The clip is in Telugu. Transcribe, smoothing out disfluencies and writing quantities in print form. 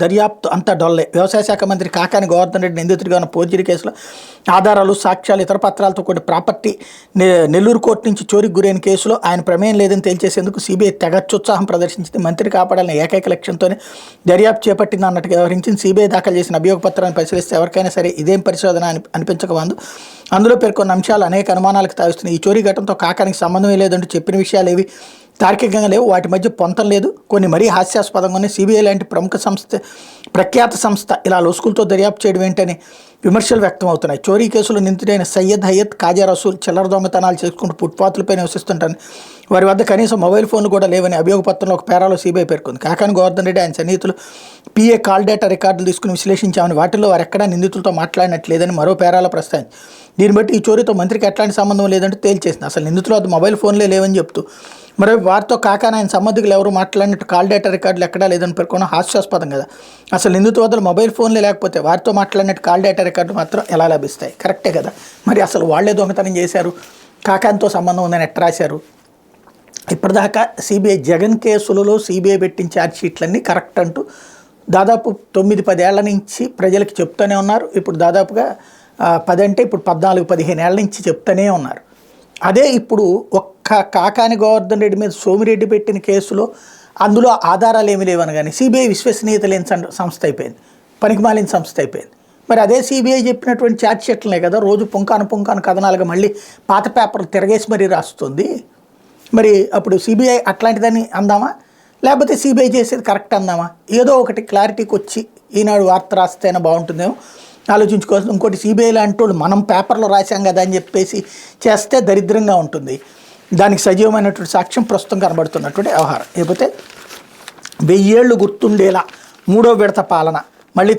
దర్యాప్తు అంతా డొల్లే. వ్యవసాయ శాఖ మంత్రి కాకాని గోవర్ధన్ రెడ్డి నిందితుడిగా ఉన్న ఫోర్జరీ కేసులో ఆధారాలు, సాక్ష్యాలు, ఇతర పత్రాలతో కూడిన ప్రాపర్టీ నెల్లూరు కోర్టు నుంచి చోరీకి గురైన కేసులో ఆయన ప్రమేయం లేదని తేల్చేసేందుకు సిబిఐ తెగచ్చోత్సాహం ప్రదర్శించింది. మంత్రి కాపాడాలని ఏకైక లక్ష్యంతోనే దర్యాప్తు చేపట్టింది అన్నట్టుగా వ్యవహరించింది. సిబిఐ దాఖలు చేసిన అభియోగ పత్రాన్ని పరిశీలిస్తే ఎవరికైనా సరే ఇదేం పరిశోధన అనిపించకమందు. అందులో పేర్కొన్న అంశాలు అనేక అనుమానాలకు తావిస్తున్నాయి. ఈ చోరీ ఘటనతో కాకానికి సంబంధమే లేదంటూ చెప్పిన విషయాలు ఏవి తార్కికంగా లేవు, వాటి మధ్య పొంతం లేదు, కొన్ని మరీ హాస్యాస్పదంగానే సిబిఐ లాంటి ప్రఖ్యాత సంస్థ ఇలా లొసుకులతో దర్యాప్తు చేయడం ఏంటని విమర్శలు వ్యక్తం అవుతున్నాయి. చోరీ కేసులో నిందితుడైన సయ్యద్ హయత్, ఖాజా రసూల్ చిల్లర దొంగతనాలు చేసుకుంటూ ఫుట్పాత్లపై నివసిస్తుంటారని, వారి వద్ద కనీసం మొబైల్ ఫోన్లు కూడా లేవని అభియోగ పత్రంలో ఒక పేరాలో సిబిఐ పేర్కొంది. కాకాని గోవర్ధన్ రెడ్డి ఆయన సన్నిహితులు పిఏ కాల్ డేటా రికార్డులు తీసుకుని విశ్లేషించామని, వాటిల్లో వారు ఎక్కడా నిందితులతో మాట్లాడినట్లేదని మరో పేరాలో ప్రస్తావించి, దీన్ని బట్టి ఈ చోరీతో మంత్రికి ఎట్లాంటి సంబంధం లేదంటూ తేల్చేసింది. అసలు నిందితుల వద్ద మొబైల్ ఫోన్లే లేవని చెప్తూ మరి వారితో కాకాని ఆయన సంబంధికులు ఎవరు మాట్లాడినట్టు కాల్ డేటా రికార్డులు ఎక్కడా లేదని పేర్కొన్న హాస్యాస్పదం కదా. అసలు నిందితుల వద్ద మొబైల్ ఫోన్లే లేకపోతే వారితో మాట్లాడినట్టు కాల్ డేటా రికార్డులు మాత్రం ఎలా లభిస్తాయి? కరెక్టే కదా. మరి అసలు వాళ్లే దొంగతనం చేశారు, కాకానితో సంబంధం ఉందని ఎట్ట రాశారు? ఇప్పటిదాకా సిబిఐ జగన్ కేసులలో సిబిఐ పెట్టిన ఛార్జ్షీట్లన్నీ కరెక్ట్ అంటూ దాదాపు 9-10 ఏళ్ల నుంచి ప్రజలకు చెప్తూనే ఉన్నారు. ఇప్పుడు దాదాపుగా 10 అంటే ఇప్పుడు 14-15 ఏళ్ల నుంచి చెప్తూనే ఉన్నారు. అదే ఇప్పుడు ఒక్క కాకాని గోవర్ధన్ రెడ్డి మీద సోమిరెడ్డి పెట్టిన కేసులో అందులో ఆధారాలు ఏమి లేవని కానీ సిబిఐ విశ్వసనీయత లేని సంస్థ అయిపోయింది, పనికిమాలిన సంస్థ అయిపోయింది. మరి అదే సిబిఐ చెప్పినటువంటి ఛార్జ్షీట్లనే కదా రోజు పుంకాను కథనాలుగా మళ్ళీ పాత పేపర్లు తిరగేసి మరీ రాస్తుంది. మరి అప్పుడు సిబిఐ అట్లాంటిదని అందామా, లేకపోతే సిబిఐ చేసేది కరెక్ట్ అందామా? ఏదో ఒకటి క్లారిటీకి వచ్చి ఈనాడు వార్త రాస్తేనే బాగుంటుందేమో ఆలోచించుకోవాల్సి. ఇంకోటి సిబిఐ లాంటి వాళ్ళు మనం పేపర్లో రాశాం కదా అని చెప్పేసి చేస్తే దరిద్రంగా ఉంటుంది. దానికి సజీవమైనటువంటి సాక్ష్యం ప్రస్తుతం కనబడుతున్నటువంటి వ్యవహారం. లేకపోతే 1000 ఏళ్ళు గుర్తుండేలా 3వ విడత పాలన మళ్ళీ